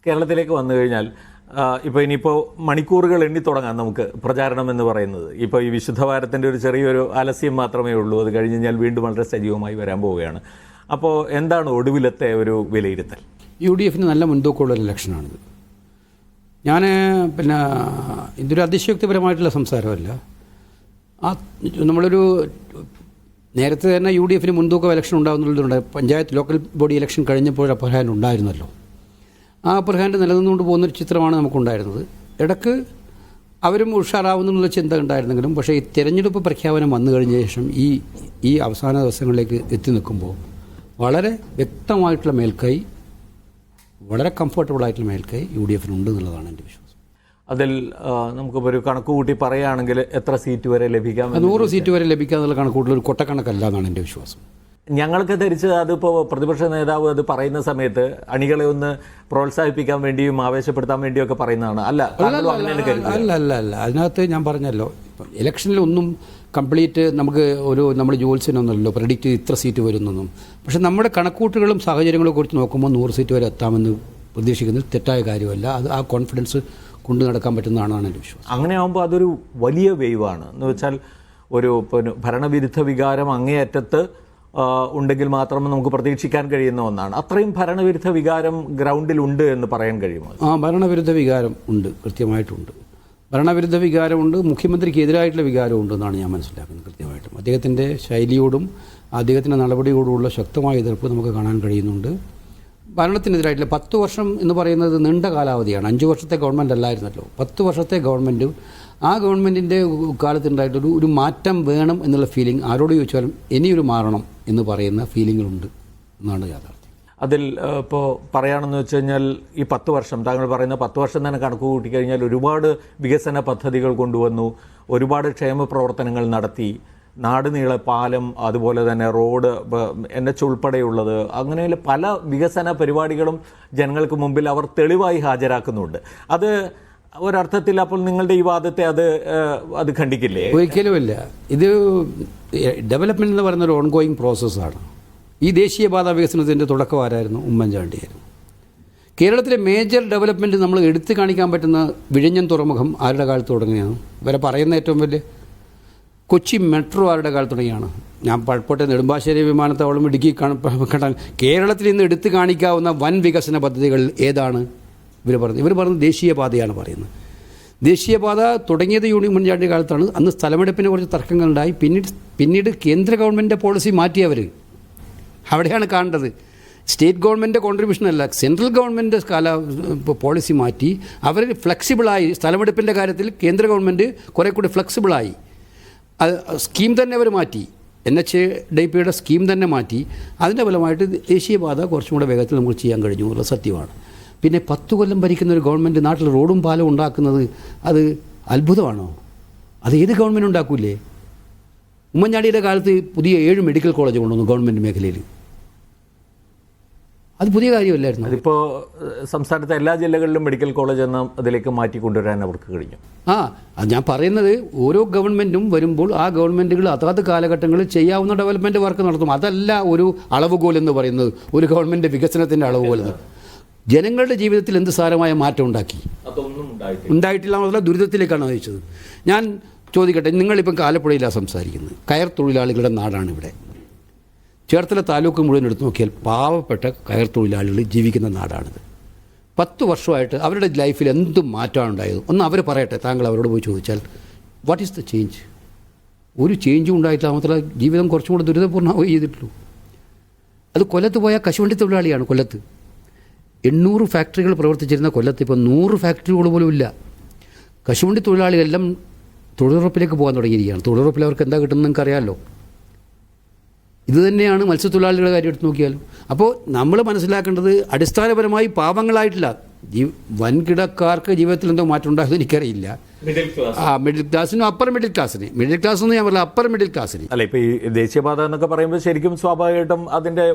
കേരളത്തിലേക്ക് വന്നു കഴിഞ്ഞാൽ ഇപ്പോൾ ഇനിയിപ്പോൾ മണിക്കൂറുകൾ എണ്ണി തുടങ്ങാം നമുക്ക് പ്രചാരണം എന്ന് പറയുന്നത്. ഇപ്പോൾ ഈ വിശുദ്ധ വാരത്തിൻ്റെ ഒരു ചെറിയൊരു ആലസ്യം മാത്രമേ ഉള്ളൂ. അത് കഴിഞ്ഞ് കഴിഞ്ഞാൽ വീണ്ടും വളരെ സജീവമായി വരാൻ പോവുകയാണ്. അപ്പോൾ എന്താണ് ഒടുവിലത്തെ ഒരു വിലയിരുത്തൽ? UDF നല്ല മുൻതൂക്കമുള്ളൊരു ഇലക്ഷനാണിത്. ഞാൻ ഇതൊരു അതിശയോക്തിപരമായിട്ടുള്ള സംസാരമല്ല. നമ്മളൊരു നേരത്തെ തന്നെ UDF മുൻതൂക്കം ഇലക്ഷൻ ഉണ്ടാകുന്നുള്ളതുകൊണ്ട് പഞ്ചായത്ത് ലോക്കൽ ബോഡി ഇലക്ഷൻ കഴിഞ്ഞപ്പോൾ അപ്പർ ഹാൻഡ് ഉണ്ടായിരുന്നല്ലോ. ആ അപ്പർ ഹാൻഡ് നിലനിന്നുകൊണ്ട് പോകുന്നൊരു ചിത്രമാണ് നമുക്കുണ്ടായിരുന്നത്. ഇടയ്ക്ക് അവരും ഉഷാറാവുന്നുള്ള ചിന്ത ഉണ്ടായിരുന്നെങ്കിലും പക്ഷേ ഈ തിരഞ്ഞെടുപ്പ് പ്രഖ്യാപനം വന്നു കഴിഞ്ഞ ശേഷം ഈ അവസാന ദിവസങ്ങളിലേക്ക് എത്തി നിൽക്കുമ്പോൾ വളരെ വ്യക്തമായിട്ടുള്ള മേൽക്കൈ, വളരെ കംഫർട്ടബിളായിട്ടുള്ള മേൽക്കൈ UDF ഉണ്ട് എന്നുള്ളതാണ് എൻ്റെ വിശ്വാസം. അതിൽ നമുക്കിപ്പോൾ ഒരു കണക്ക് കൂട്ടി പറയുകയാണെങ്കിൽ എത്ര സീറ്റ് വരെ ലഭിക്കാം? 100 സീറ്റ് വരെ ലഭിക്കുക എന്നുള്ള കണക്കൂട്ടിൽ ഒരു കൊട്ടക്കണക്കല്ല എന്നാണ് എൻ്റെ വിശ്വാസം. ഞങ്ങൾക്ക് ധരിച്ചത് അതിപ്പോൾ പ്രതിപക്ഷ നേതാവ് അത് പറയുന്ന സമയത്ത് അണികളെ ഒന്ന് പ്രോത്സാഹിപ്പിക്കാൻ വേണ്ടിയും ആവേശപ്പെടുത്താൻ വേണ്ടിയൊക്കെ പറയുന്നതാണ്. അല്ല അല്ല അതിനകത്ത് ഞാൻ പറഞ്ഞല്ലോ, ഇലക്ഷനിൽ ഒന്നും കംപ്ലീറ്റ് നമ്മൾ ജോത്സ്യനൊന്നുമല്ലോ പ്രഡിക്റ്റ് ഇത്ര സീറ്റ് വരുന്നൊന്നും. പക്ഷേ നമ്മുടെ കണക്കൂട്ടുകളും സാഹചര്യങ്ങളെ കുറിച്ച് നോക്കുമ്പോൾ 100 സീറ്റ് വരെ എത്താമെന്ന് പ്രതീക്ഷിക്കുന്നത് തെറ്റായ കാര്യമല്ല. അത് ആ കോൺഫിഡൻസ് കൊണ്ടു നടക്കാൻ പറ്റുന്നതാണ് എൻ്റെ വിശ്വാസം. അങ്ങനെ ആകുമ്പോൾ അതൊരു വലിയ വേവാണ്. എന്ന് വെച്ചാൽ ഒരു ഭരണവിരുദ്ധ വികാരം അങ്ങേയറ്റത്ത് ഉണ്ടെങ്കിൽ മാത്രമേ നമുക്ക് പ്രതീക്ഷിക്കാൻ കഴിയുന്ന ഒന്നാണ്. അത്രയും ഭരണവിരുദ്ധ വികാരം ഗ്രൗണ്ടിലുണ്ട് എന്ന് പറയാൻ കഴിയുമോ? ഭരണവിരുദ്ധ വികാരം ഉണ്ട്, കൃത്യമായിട്ടുണ്ട്. ഭരണവിരുദ്ധ വികാരമുണ്ട്, മുഖ്യമന്ത്രിക്ക് എതിരായിട്ടുള്ള വികാരമുണ്ട് എന്നാണ് ഞാൻ മനസ്സിലാക്കുന്നത്. കൃത്യമായിട്ടും അദ്ദേഹത്തിൻ്റെ ശൈലിയോടും അദ്ദേഹത്തിൻ്റെ നടപടിയോടുമുള്ള ശക്തമായ എതിർപ്പ് നമുക്ക് കാണാൻ കഴിയുന്നുണ്ട്. ഭരണത്തിനെതിരായിട്ടുള്ള 10 വർഷം എന്ന് പറയുന്നത് നീണ്ട കാലാവധിയാണ്. 5 വർഷത്തെ ഗവൺമെൻറ് അല്ലായിരുന്നല്ലോ, 10 വർഷത്തെ ഗവൺമെൻറ്. ആ ഗവൺമെൻറ്റിൻ്റെ കാലത്തുണ്ടായിട്ടൊരു ഒരു മാറ്റം വേണം എന്നുള്ള ഫീലിംഗ് ആരോട് ചോദിച്ചാലും ഇനിയൊരു മാറണം എന്ന് പറയുന്ന ഫീലിങ്ങുകളുണ്ട് എന്നാണ് യാഥാർത്ഥ്യം. അതിൽ ഇപ്പോൾ പറയുകയാണെന്ന് വെച്ച് കഴിഞ്ഞാൽ ഈ 10 വർഷം താങ്കൾ പറയുന്ന 10 വർഷം തന്നെ കണക്ക് കൂട്ടിക്കഴിഞ്ഞാൽ ഒരുപാട് വികസന പദ്ധതികൾ കൊണ്ടുവന്നു, ഒരുപാട് ക്ഷേമ പ്രവർത്തനങ്ങൾ നടത്തി, നാട് നീളെ പാലം, അതുപോലെ തന്നെ റോഡ്, NH ഉൾപ്പെടെയുള്ളത്, അങ്ങനെയുള്ള പല വികസന പരിപാടികളും ജനങ്ങൾക്ക് മുമ്പിൽ അവർ തെളിവായി ഹാജരാക്കുന്നുണ്ട്. അത് ഒരർത്ഥത്തിൽ അപ്പോൾ നിങ്ങളുടെ ഈ വാദത്തെ അത് ഖണ്ഡിക്കില്ലേ? ഒരിക്കലുമില്ല. ഇത് ഡെവലപ്മെൻറ്റ് എന്ന് പറയുന്ന ഒരു ഓൺഗോയിങ് പ്രോസസ്സാണ്. ഈ ദേശീയപാത വികസനത്തിൻ്റെ തുടക്കം ആരായിരുന്നു? ഉമ്മൻചാണ്ടിയായിരുന്നു. കേരളത്തിലെ മേജർ ഡെവലപ്മെൻറ്റ് നമ്മൾ എടുത്തു കാണിക്കാൻ പറ്റുന്ന വിഴിഞ്ഞം തുറമുഖം ആരുടെ കാലത്ത് തുടങ്ങിയാണ്? ഇവരെ പറയുന്ന ഏറ്റവും വലിയ കൊച്ചി മെട്രോ ആരുടെ കാലത്ത് തുടങ്ങിയാണ്? ഞാൻ പഴപ്പോട്ടെ നെടുമ്പാശ്ശേരി വിമാനത്താവളം ഇടുക്കി കണ്ടാൽ കേരളത്തിൽ ഇന്ന് എടുത്തു കാണിക്കാവുന്ന വൻ വികസന പദ്ധതികൾ ഏതാണ് ഇവർ പറഞ്ഞത് ദേശീയപാതയാണ് പറയുന്നത്. ദേശീയപാത തുടങ്ങിയത് ഉമ്മൻചാണ്ടി കാലത്താണ്. അന്ന് സ്ഥലമെടുപ്പിനെ കുറിച്ച് തർക്കങ്ങളുണ്ടായി. പിന്നീട് കേന്ദ്ര ഗവൺമെൻറ്റിൻ്റെ പോളിസി മാറ്റിയവർ. അവിടെയാണ് കാണേണ്ടത്. സ്റ്റേറ്റ് ഗവൺമെൻറ്റിൻ്റെ കോൺട്രിബ്യൂഷനല്ല, സെൻട്രൽ ഗവൺമെൻറ് പോളിസി മാറ്റി അവർ ഫ്ലെക്സിബിളായി. സ്ഥലമെടുപ്പിൻ്റെ കാര്യത്തിൽ കേന്ദ്ര ഗവൺമെൻറ് കുറേ കൂടി ഫ്ലെക്സിബിളായി. സ്കീം തന്നെ അവർ മാറ്റി, NHAIDPയുടെ സ്കീം തന്നെ മാറ്റി. അതിൻ്റെ ഫലമായിട്ട് ദേശീയപാത കുറച്ചും കൂടെ വേഗത്തിൽ നമുക്ക് ചെയ്യാൻ കഴിഞ്ഞു എന്നുള്ളത് സത്യമാണ്. പിന്നെ 10 കൊല്ലം ഭരിക്കുന്ന ഒരു ഗവൺമെൻറ് നാട്ടിൽ റോഡും പാലവും ഉണ്ടാക്കുന്നത് അത് അത്ഭുതമാണോ? അത് ഏത് ഗവൺമെൻറ് ഉണ്ടാക്കൂലേ? ഉമ്മൻചാണ്ടിയുടെ കാലത്ത് പുതിയ 7 മെഡിക്കൽ കോളേജ് കൊണ്ടുവന്നു ഗവൺമെൻറ് മേഖലയിൽ. അത് പുതിയ കാര്യമല്ലായിരുന്നു. അതിപ്പോൾ സംസ്ഥാനത്തെ എല്ലാ ജില്ലകളിലും മെഡിക്കൽ കോളേജ് എന്ന അതിലേക്ക് മാറ്റി കൊണ്ടുവരാൻ അവർക്ക് കഴിഞ്ഞു. അത് ഞാൻ പറയുന്നത് ഓരോ ഗവൺമെൻറ്റും വരുമ്പോൾ ആ ഗവൺമെൻറ്റുകൾ അതാത് കാലഘട്ടങ്ങളിൽ ചെയ്യാവുന്ന ഡെവലപ്മെൻറ്റ് വർക്ക് നടത്തും. അതല്ല ഒരു അളവുകോൽ എന്ന് പറയുന്നത്, ഒരു ഗവൺമെൻറ് വികസനത്തിൻ്റെ അളവുകോൽ. ജനങ്ങളുടെ ജീവിതത്തിൽ എന്ത് സാരമായ മാറ്റം ഉണ്ടാക്കി? ഉണ്ടായിട്ടില്ല എന്നുള്ള ദുരിതത്തിലേക്കാണ് നയിച്ചത്. ഞാൻ ചോദിക്കട്ടെ, നിങ്ങളിപ്പം ആലപ്പുഴയിലാണ് സംസാരിക്കുന്നത്. കയർ തൊഴിലാളികളുടെ നാടാണ് ഇവിടെ. ചേർത്തല താലൂക്ക് മുഴുവൻ എടുത്ത് നോക്കിയാൽ പാവപ്പെട്ട കയർ തൊഴിലാളികൾ ജീവിക്കുന്ന നാടാണിത്. 10 വർഷമായിട്ട് അവരുടെ ലൈഫിൽ എന്ത് മാറ്റമാണ് ഉണ്ടായത്? ഒന്ന് അവർ പറയട്ടെ. താങ്കൾ അവരോട് പോയി ചോദിച്ചാൽ വാട്ട് ഈസ് ദ ചേഞ്ച്? ഒരു ചേഞ്ചും ഉണ്ടായിട്ടില്ല. മാത്രമല്ല ജീവിതം കുറച്ചും കൂടെ ദുരിതപൂർണ്ണമായി ചെയ്തിട്ടുള്ളൂ. അത് കൊല്ലത്ത് പോയ കശുവണ്ടി തൊഴിലാളിയാണ്. കൊല്ലത്ത് 800 ഫാക്ടറികൾ പ്രവർത്തിച്ചിരുന്ന കൊല്ലത്ത് ഇപ്പോൾ 100 ഫാക്ടറികൾ പോലും ഇല്ല. കശുവണ്ടി തൊഴിലാളികളെല്ലാം തൊഴിലുറപ്പിലേക്ക് പോകാൻ തുടങ്ങിയിരിക്കുകയാണ്. തൊഴിലുറപ്പിൽ അവർക്ക് എന്താ കിട്ടുന്നത് നിങ്ങൾക്ക് അറിയാമല്ലോ. ഇത് തന്നെയാണ് മത്സ്യത്തൊഴിലാളികളുടെ കാര്യം എടുത്ത് നോക്കിയാലും. അപ്പോൾ നമ്മൾ മനസ്സിലാക്കേണ്ടത് അടിസ്ഥാനപരമായി പാവങ്ങളായിട്ടില്ല, വൻകിടക്കാർക്ക് ജീവിതത്തിൽ എന്തോ മാറ്റം ഉണ്ടാകുന്നത് എനിക്കറിയില്ല. മിഡിൽ ക്ലാസ്സിനും അപ്പർ മിഡിൽ ക്ലാസ്സിന്, മിഡിൽ ക്ലാസ് എന്ന് ഞാൻ പറഞ്ഞ അപ്പർ മിഡിൽ ക്ലാസ്സിന് അല്ല. ഇപ്പോൾ ഈ ദേശീയപാത എന്നൊക്കെ പറയുമ്പോൾ ശരിക്കും സ്വാഭാവികമായിട്ടും അതിൻ്റെ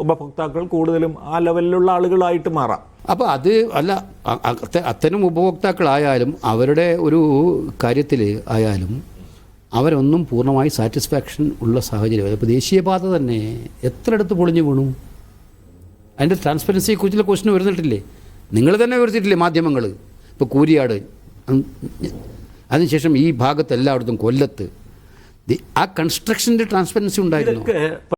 ഉപഭോക്താക്കൾ കൂടുതലും ആ ലെവലിലുള്ള ആളുകളായിട്ട് മാറാം. അപ്പോൾ അത് അല്ല, അത്തരം ഉപഭോക്താക്കളായാലും അവരുടെ ഒരു കാര്യത്തിൽ ആയാലും അവരൊന്നും പൂർണ്ണമായി സാറ്റിസ്ഫാക്ഷൻ ഉള്ള സാഹചര്യം. ഇപ്പോൾ ദേശീയപാത തന്നെ എത്ര ഇടത്ത് പൊളിഞ്ഞു വീണു? അതിൻ്റെ ട്രാൻസ്പെറൻസിയെക്കുറിച്ചുള്ള ക്വസ്റ്റ്യൻ വരുന്നിട്ടില്ലേ? നിങ്ങൾ തന്നെ വിവരിച്ചിട്ടില്ലേ മാധ്യമങ്ങൾ, ഇപ്പോൾ കൂരിയാട്, അതിനുശേഷം ഈ ഭാഗത്ത് എല്ലായിടത്തും കൊല്ലത്ത് ആ കൺസ്ട്രക്ഷൻ്റെ ട്രാൻസ്പെറൻസി ഉണ്ടായിരുന്നു. ഇതൊക്കെ